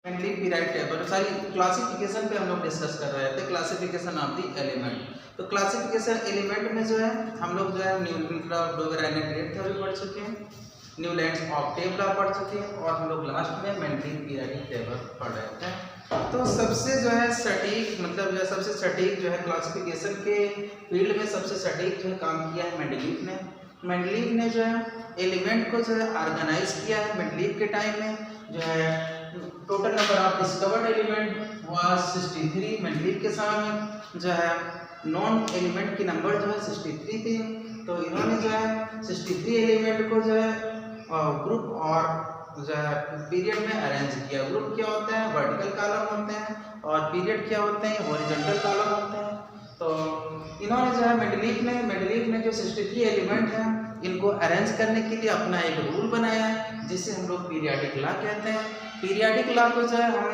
Mainly period table सारी classification पे हम लोग डिस्कस कर रहे थे, क्लासिफिकेशन ऑफ द एलिमेंट। तो क्लासिफिकेशन एलिमेंट में जो है हम लोग जो है न्यूटन का डोवेराइट थ्योरी पढ़ चुके हैं, न्यूलैंड्स ऑक्टेव लॉ पढ़ चुके हैं और हम लोग लास्ट में मेंडली पीरियडिक टेबल पढ़ रहे थे। तो सबसे जो है सटीक मतलब जो है सबसे सटीक जो है क्लासिफिकेशन के फील्ड में सबसे सटीक जो है काम किया है मेंडलीव ने। मेंडलीव ने जो है एलिमेंट को जो है ऑर्गेनाइज किया है। मेंडलीव के टाइम में जो है total number of discovered element was 63। Mendeleev के समय जो है नॉन एलिमेंट की नंबर जो है 63 थी। तो इन्होंने जो है 63 एलिमेंट को जो है ग्रुप और जो है पीरियड में अरेंज किया। ग्रुप क्या होते हैं? वर्टिकल कॉलम होते हैं और पीरियड क्या होते हैं? हॉरिजॉन्टल कॉलम होते हैं। तो इन्होंने जो है मेंडलीव ने जो 63 एलिमेंट हैं इनको अरेंज करने के लिए अपना एक रूल बनाया है जिसे हम लोग पीरियाडिक लॉ कहते हैं। पीरियाडिक लॉ को जो है हम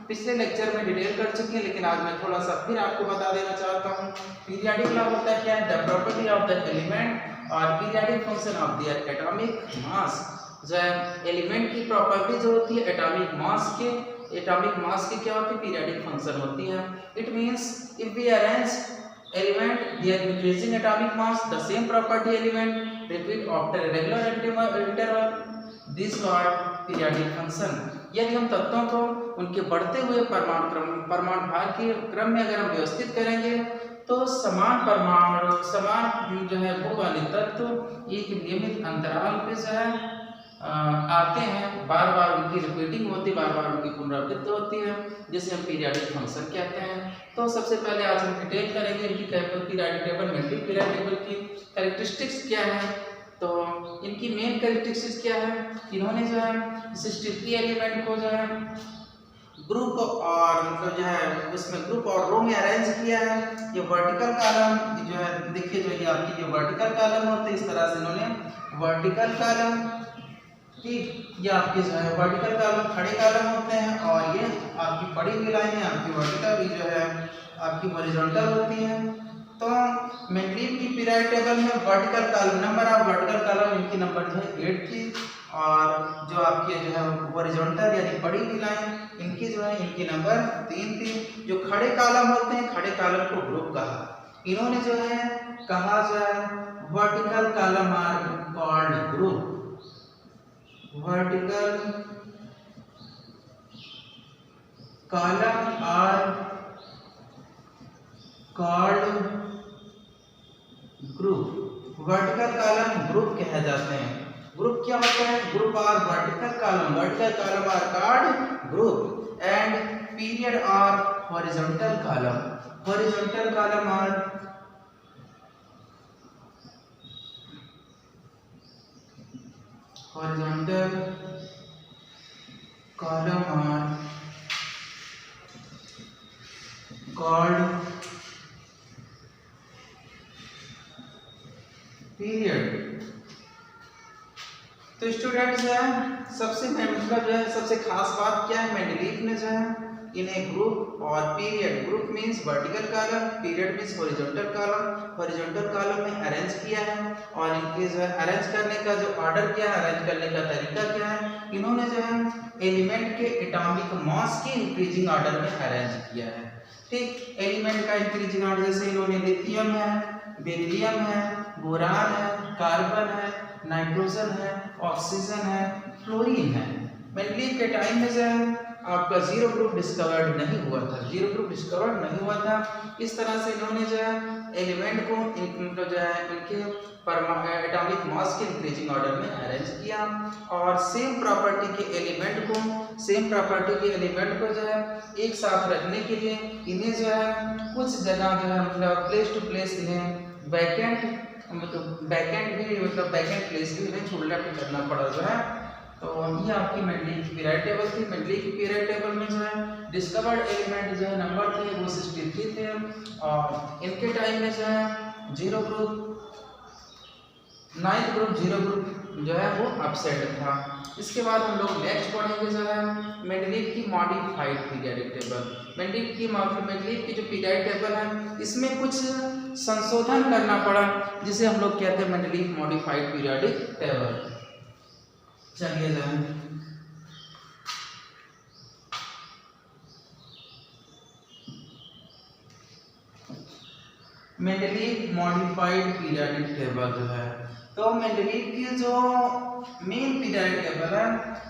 पिछले लेक्चर में डिटेल कर चुके हैं, लेकिन आज मैं थोड़ा सा फिर आपको बता देना चाहता हूँ। पीरियाडिक लॉ होता है क्या है? The property of the element are periodic function of their atomic mass. जो है एलिमेंट की प्रॉपर्टी जो होती है एटॉमिक मास की क्या होती है? पीरियाडिक फंक्शन होती है। It means if we arrange element their increasing atomic mass, the same property element repeat after a regular interval, this called periodic function। यदि हम तत्वों को उनके बढ़ते हुए परमाणु भार के क्रम में अगर हम व्यवस्थित करेंगे तो समान जो है भू वाले तत्व एक नियमित अंतराल पे जो है आते हैं, बार बार उनकी रिपीटिंग होती है, बार बार उनकी पुनरावृत्ति होती है, जिसे हम पीरियाडिक फंक्शन कहते हैं। तो सबसे पहले आज हम डिटेल करेंगे इनकी periodic table Mendeleev periodic table की कैरेक्टरिस्टिक्स क्या है। तो इनकी मेन कैरेक्टरिस्टिक्स क्या है? इन्होंने जो है 63 एलिमेंट को जो है ग्रुप और मतलब जो है उसमें ग्रुप और रो में अरेंज किया है। ये वर्टिकल कॉलम जो है देखिए, जो ये आपकी जो वर्टिकल कॉलम होते हैं इस तरह से इन्होंने वर्टिकल कॉलम, ठीक, ये आपके जो है वर्टिकल कॉलम खड़े कॉलम होते हैं और ये आपकी पड़ी हुई लाइनें आपकी वर्टिकल जो है आपकी हॉरिजॉन्टल होती हैं। तो मेंडलीव की पीरियड टेबल में vertical column number of vertical column इनकी नंबर जो है 8 थी और जो आपकी जो है हॉरिजॉन्टल यानी पड़ी हुई लाइन इनकी जो है इनकी नंबर 3 थी। जो खड़े कॉलम होते हैं खड़े कॉलम को ग्रुप कहा। इन्होंने जो है कहा जो है vertical column are called group, vertical column are called group। Vertical column group कहे जाते हैं। ग्रुप क्या होता है? Group are vertical column are called group and period are horizontal column are horizontal column are called period। तो students जो है सबसे मतलब जो है सबसे खास बात क्या है? मेंडलीव ने जो है इन्हें ग्रुप और period, group means vertical column, period means horizontal column में अरेंज किया है। और इनके जो है अरेंज करने का जो ऑर्डर क्या है, अरेंज करने का तरीका क्या है? इन्होंने जो है एलिमेंट के एटॉमिक मास के इंक्रीजिंग ऑर्डर में अरेंज किया है। ठीक, एलिमेंट का इंक्रीजिंग ऑर्डर जैसे इन्होंने लिथियम है, बेरिलियम है, बोरान है, कार्बन है, नाइट्रोजन है, ऑक्सीजन है, फ्लोरीन है। मेंडलीव के टाइम में जो है आपका जीरो ग्रुप डिस्कवर्ड नहीं हुआ था। इस तरह से इन्होंने जो है एलिमेंट को मतलब जो है इनके एटॉमिक मास के इंक्रीजिंग ऑर्डर में अरेंज किया और सेम प्रॉपर्टी के एलिमेंट को जो है एक साथ रखने के लिए इन्हें जो है कुछ जगह जो है मतलब प्लेस टू प्लेस इन्हें वैकेंट प्लेस भी इन्हें छोड़ना करना पड़ा जो है। तो ये आपकी मेंडलीव की पीरियड टेबल थी। मेंडलीव की पीरियड टेबल में जो है डिस्कवर्ड एलिमेंट जो है नंबर थे वो 63 थे और इनके टाइम में जो है zero group, ninth group, zero group जो है वो अपसेट था। इसके बाद हम लोग नेक्स्ट पढ़ेंगे जो है मेंडलीव की मॉडिफाइड पीरियडिक टेबल। मेंडलीव की जो पीरियड टेबल है इसमें कुछ संशोधन करना पड़ा जिसे हम लोग कहते हैं मेंडलीव मॉडिफाइड पीरियडिक टेबल। चलिए जाए मेंडलीव मॉडिफाइड पीरियोडिक टेबल जो है, तो मेंडलीव की जो मेन पीरियोडिक टेबल है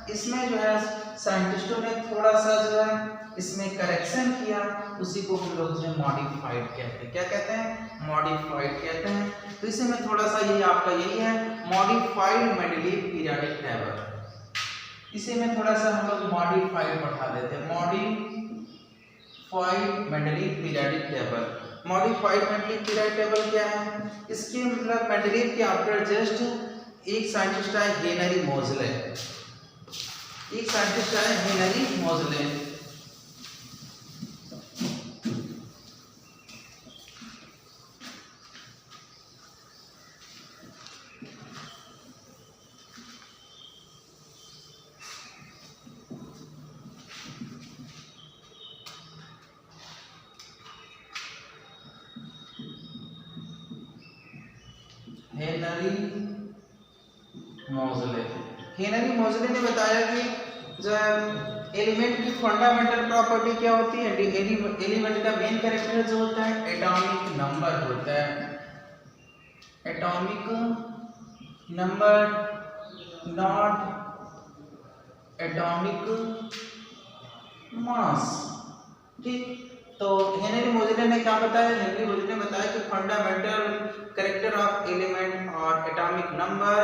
इसमें जो है साइंटिस्टों ने थोड़ा सा जो है इसमें करेक्शन किया, उसी को हम लोग जो है मॉडिफाइड कहते हैं। क्या कहते हैं? मॉडिफाइड कहते हैं। तो इसी में थोड़ा सा यही आपका यही है मॉडिफाइड मेंडलीव पीरियोडिक टेबल। इसी में थोड़ा सा हम लोग मॉडिफाइड पढ़ा देते हैं, modified Mendeleev periodic table. Modified Mendeleev periodic table क्या है? इसके मतलब मेंडलीव के आफ्टर जस्ट एक साइंटिस्ट आए हेनरी मोजले, एक साइंटिस्ट आए हेनरी मोजले। हेनरी मोजले ने बताया कि जब एलिमेंट की फंडामेंटल प्रॉपर्टी क्या होती है, एलिमेंट का मेन कैरेक्टर जो होता है एटॉमिक नंबर होता है, atomic number not atomic mass. ठीक, तो हेनरी मोजले ने क्या बताया? हेनरी मोजले ने बताया कि फंडामेंटल कैरेक्टर ऑफ एलिमेंट और atomic number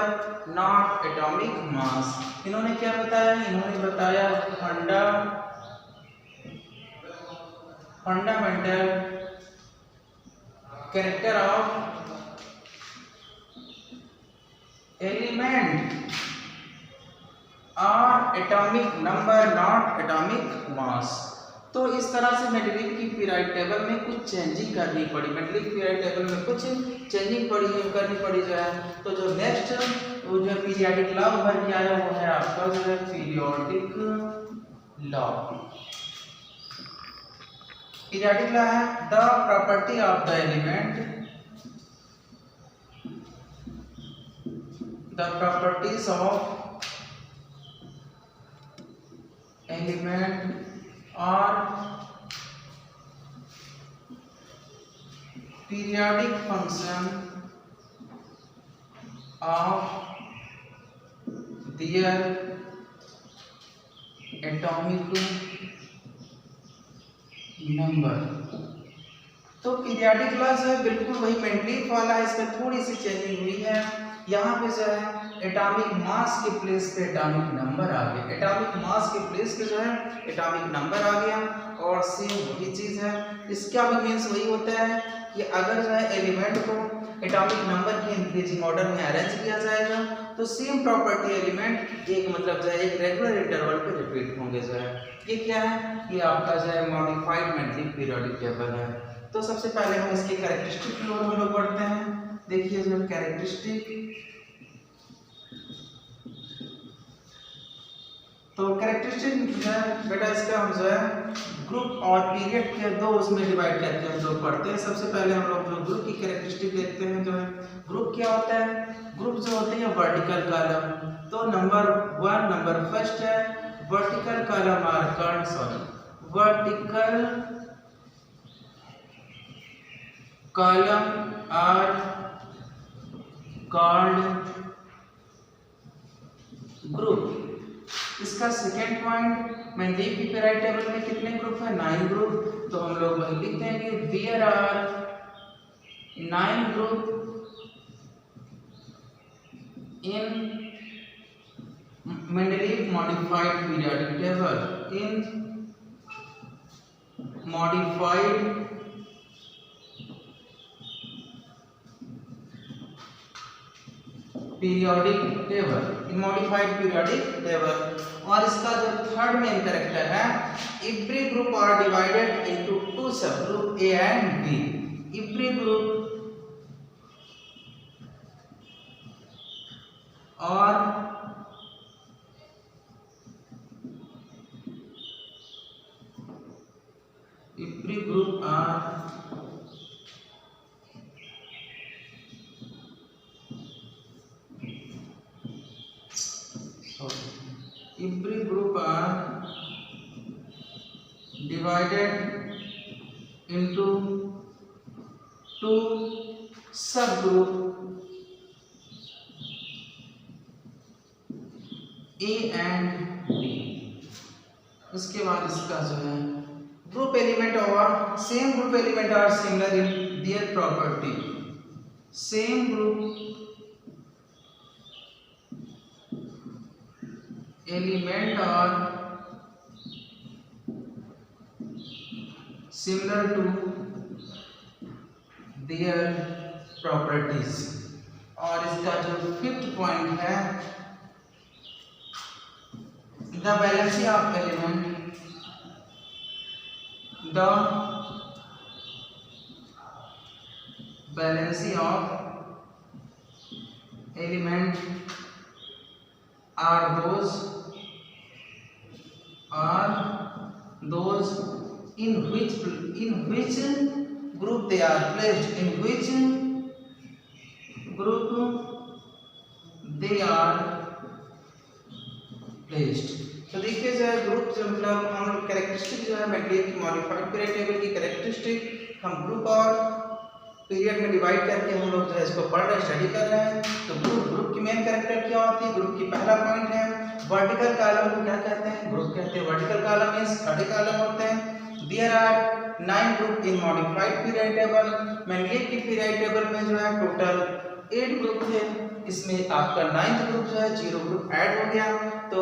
not atomic mass. इन्होंने क्या बताया? इन्होंने बताया फंडामेंटल कैरेक्टर ऑफ एलिमेंट और atomic number not atomic mass. तो इस तरह से मेंडलीव की पीरियोडिक टेबल में कुछ चेंजिंग करनी पड़ी, मेंडलीव पीरियोडिक टेबल में कुछ चेंजिंग करनी पड़ी जो है। तो जो नेक्स्ट वो जो पीरियोडिक लॉ उभर के आया वो है आपका जो है पीरियोडिक लॉ। पीरियोडिक लॉ है the property of the element, the properties of element और periodic function of their atomic number। तो पीरियोडिक लॉ जो है बिल्कुल वही मेंडलीव वाला है, इसमें थोड़ी सी चेंजिंग हुई है। यहाँ पे जो है एटॉमिक मास के प्लेस पे एटॉमिक नंबर आ गया, एटॉमिक मास के प्लेस पे जो है एटॉमिक नंबर आ गया, और सेम वही चीज है। इसका भी मीन्स वही होता है कि अगर जो है एलिमेंट को एटॉमिक नंबर के इंक्रीजिंग ऑर्डर में अरेंज किया जाएगा तो सेम प्रॉपर्टी एलिमेंट एक मतलब जो है एक रेगुलर इंटरवल पे रिपीट होंगे जो है। ये क्या है? ये आपका जो है मॉडिफाइड मेंडलीव पीरियोडिक टेबल है। तो सबसे पहले हम इसके कैरेक्टरिस्टिक की ओर हम लोग बढ़ते हैं। देखिए जो कैरेक्टरिस्टिक, तो कैरेक्टरिस्टिक जो है बेटा इसका हम जो है ग्रुप और पीरियड के दो उसमें डिवाइड करके हम लोग पढ़ते हैं। सबसे पहले हम लोग जो ग्रुप की कैरेक्टरिस्टिक देखते हैं, जो है ग्रुप क्या होता है? ग्रुप जो होते हैं वर्टिकल कॉलम। तो नंबर वन, नंबर फर्स्ट है vertical column are called, sorry vertical column are called group. इसका सेकेंड पॉइंट, मेंडलीव की पीरियोडिक टेबल में कितने ग्रुप है? 9 ग्रुप। तो हम लोग वही लिखते हैं कि there are 9 group in Mendeleev modified periodic table, in modified periodic table, in modified periodic table. और इसका जो थर्ड मेन कैरेक्टर है, every group are divided into 2 sub group A and B. Every group और every group are every group are divided into two sub group A and B. उसके बाद इसका जो है ग्रुप एलिमेंट और same group element are similar in their property. Same group element are similar to their properties. और इसका जो fifth point है the valency of element, the valency of element are those in which group they are placed, in which group they are placed। तो देखिए जो है group जो मतलब हम कैरेक्टरिस्टिक जो है मेंडेलिव की मॉडिफाइड पीरियड टेबल की कैरेक्टरिस्टिक हम ग्रुप और पीरियड में डिवाइड करके हम लोग जो है इसको पढ़ रहे स्टडी कर रहे हैं। तो ग्रुप की मेन कैरेक्टर क्या होती है? ग्रुप की पहला पॉइंट है वर्टिकल कॉलम को क्या कहते हैं? ग्रुप कहते हैं। वर्टिकल कॉलम मींस खड़े कॉलम होते हैं। There are 9 group in modified period table. Mendeleev की पीरियड टेबल में जो है टोटल 8 ग्रुप थे, इसमें आपका 9th ग्रुप जो है 0 ग्रुप ऐड हो गया। तो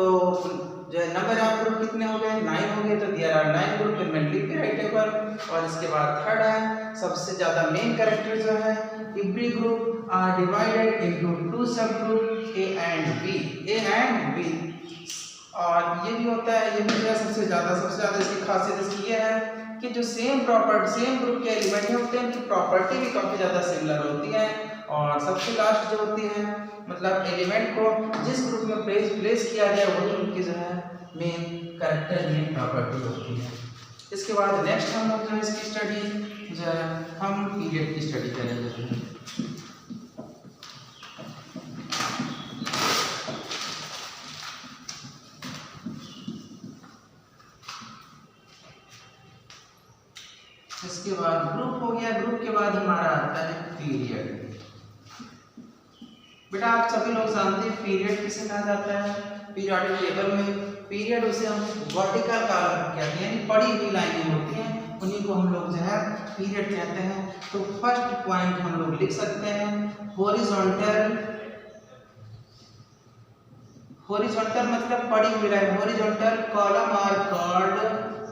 जो है नंबर ऑफ ग्रुप कितने हो गए? 9 हो गए। तो there are 9 group in Mendeleev period table. और इसके बाद थर्ड है सबसे ज्यादा मेन कैरेक्टर जो है every group are divided into 2 sub group A and B. A and B. और ये भी होता है, ये भी जो है सबसे ज्यादा इसकी खासियत इसकी ये है कि जो सेम ग्रुप के एलिमेंट होते हैं उनकी प्रॉपर्टी भी काफी ज्यादा सिमिलर होती है। और सबसे लास्ट जो होती है मतलब एलिमेंट को जिस ग्रुप में प्लेस किया गया वही उनकी जो है मेन कैरेक्टर मेन प्रॉपर्टी होती है। इसके बाद नेक्स्ट हम लोग जो है इसकी स्टडी जो है हम पीरियड की स्टडी करेंगे। इसके बाद ग्रुप हो गया। ग्रुप के बाद हमारा आता है पीरियड। बेटा आप सभी लोग जानते हैं पीरियड किसे कहा जाता है? पीरियोडिक टेबल में पीरियड उसे हम वर्टिकल कॉलम कहते हैं, यानी पड़ी हुई लाइनें होती हैं, उन्हीं को हम लोग जो है पीरियड कहते हैं। तो फर्स्ट पॉइंट हम लोग लिख सकते हैं हॉरिजॉन्टल मतलब पड़ी हुई line. Horizontal column are called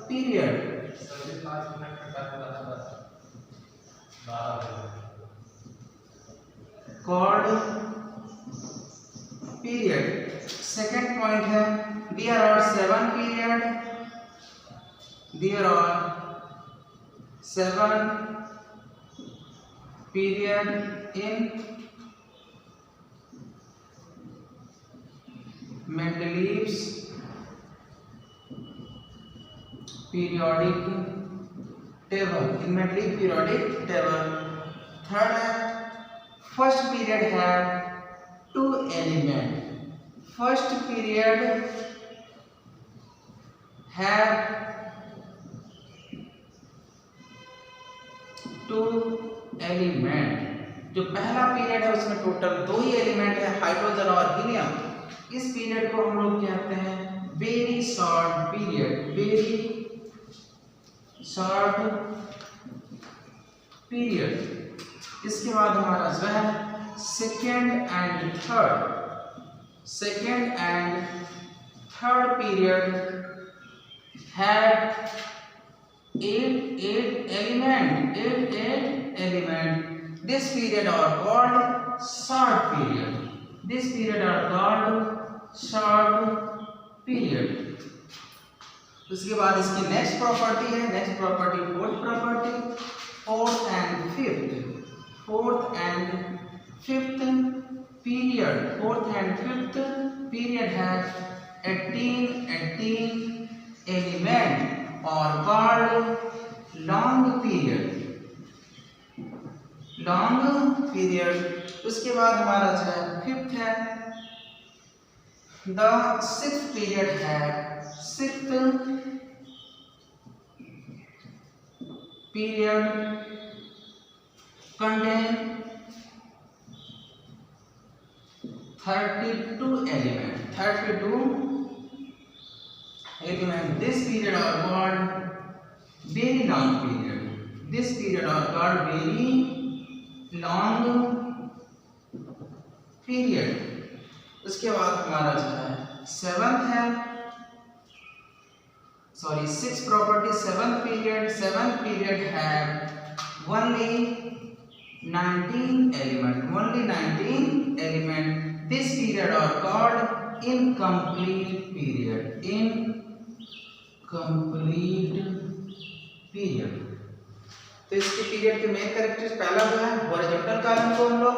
period. Called period. Second point है there are 7 period. There are 7 period in Mendeleev's periodic table. In Mendeleev periodic table. Third है फर्स्ट पीरियड है 2 एलिमेंट। फर्स्ट पीरियड है 2 element. जो पहला period है उसमें total 2 ही element है, hydrogen और हीलियम। इस पीरियड को हम लोग कहते हैं very short period. Very short period. इसके बाद हमारा जो है second and third period had 8 element. This period are called short period. उसके बाद इसकी नेक्स्ट प्रॉपर्टी है, फोर्थ एंड फिफ्थ पीरियड है 18 एलिमेंट और कॉल्ड लॉन्ग पीरियड। उसके बाद हमारा जो है फिफ्थ है द सिक्स्थ पीरियड है contain 32 element. This period are called very long period. This period are called very long period. उसके बाद हमारा जो है सेवंथ है, sorry six property seventh period है only 19 element. This period are called incomplete period. तो इसके पीरियड के मेन कैरेक्टर्स, पहला जो है हॉरिजॉन्टल कॉलम को हम लोग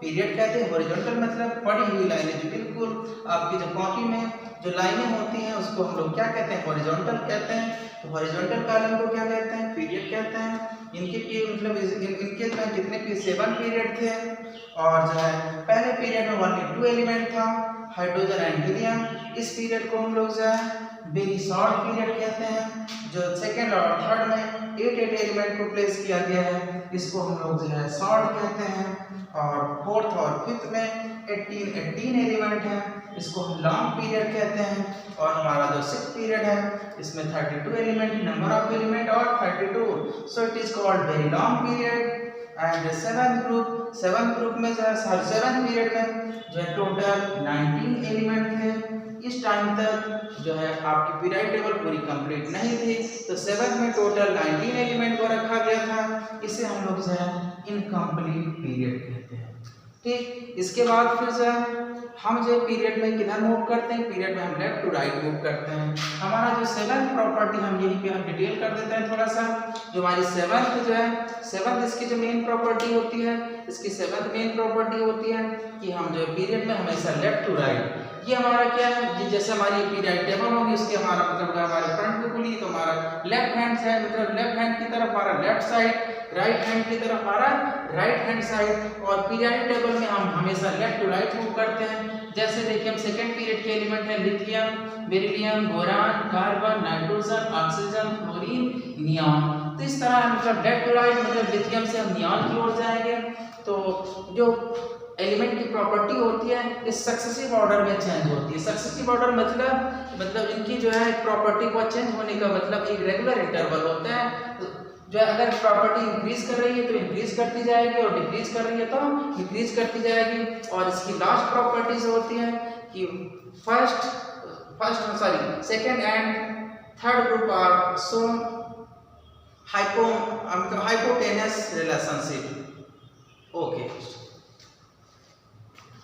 पीरियड कहते हैं। हॉरिजॉन्टल मतलब पड़ी हुई लाइनें, जो बिल्कुल आपकी जो कॉपी में जो लाइनें होती हैं उसको हम लोग क्या कहते हैं, हॉरिजॉन्टल कहते हैं। तो हॉरिजॉन्टल कॉलम को क्या कहते हैं, पीरियड कहते हैं। इनके मतलब इनके जो कितने 7 पीरियड थे, और जो है पहले पीरियड में ओनली 2 एलिमेंट था, हाइड्रोजन एंड हीलियम। इस पीरियड को हम लोग जो है वेरी शॉर्ट पीरियड कहते हैं। जो सेकंड और थर्ड में 8 एलिमेंट को प्लेस किया गया है, इसको हम लोग जो है शॉर्ट कहते हैं। और फोर्थ और फिफ्थ में 18 एलिमेंट है, इसको हम लॉन्ग पीरियड कहते हैं। और हमारा जो सिक्स्थ पीरियड है इसमें 32 एलिमेंट, नंबर ऑफ एलिमेंट और 32, so it is called very long period. And seventh group में जो है 7 पीरियड में जो है टोटल 19 एलिमेंट थे। इस टाइम तक जो है आपकी पीरियड टेबल पूरी कंप्लीट नहीं थी, तो 7 में टोटल 19 एलिमेंट को रखा गया था। इसे हम लोग जो है इनकम्प्लीट पीरियड कहते हैं। ठीक, इसके बाद फिर जो है हम जो पीरियड में किधर मूव करते हैं, पीरियड में हम लेफ्ट टू राइट मूव करते हैं। हमारा जो 7th प्रॉपर्टी हम यहीं पे हम डिटेल कर देते हैं थोड़ा सा। जो हमारी 7th जो है, 7th इसकी जो मेन प्रॉपर्टी होती है, इसकी 7th मेन प्रॉपर्टी होती है कि हम जो पीरियड में हमेशा लेफ्ट टू राइट, ये हमारा क्या है कि जैसे हमारी पीरियड टेबल होगी उसके हमारा मतलब हमारे फ्रंट में खुली तो हमारा लेफ्ट हैंड साइड, मतलब लेफ्ट हैंड की तरफ हमारा लेफ्ट साइड, राइट हैंड की तरफ हमारा राइट हैंड साइड। और पीरियड टेबल में हम हमेशा लेफ्ट टू राइट मूव करते हैं। जैसे देखिए हम सेकंड पीरियड के एलिमेंट है lithium, beryllium, boron, carbon, nitrogen, oxygen, fluorine, neon. तो इस तरह मतलब लेफ्ट टू राइट मतलब लिथियम से हम नियॉन की ओर जाएंगे। तो जो एलिमेंट की प्रॉपर्टी होती है इस सक्सेसिव ऑर्डर में चेंज होती है। सक्सेसिव ऑर्डर मतलब इनकी जो है प्रॉपर्टी को चेंज होने का मतलब एक रेगुलर इंटरवल होता है। जो है अगर प्रॉपर्टी इंक्रीज कर रही है तो इंक्रीज करती जाएगी, और डिक्रीज कर रही है तो डिक्रीज करती जाएगी। और इसकी लास्ट प्रॉपर्टीज होती है कि second and third group are so hypotenuse relationship. Okay.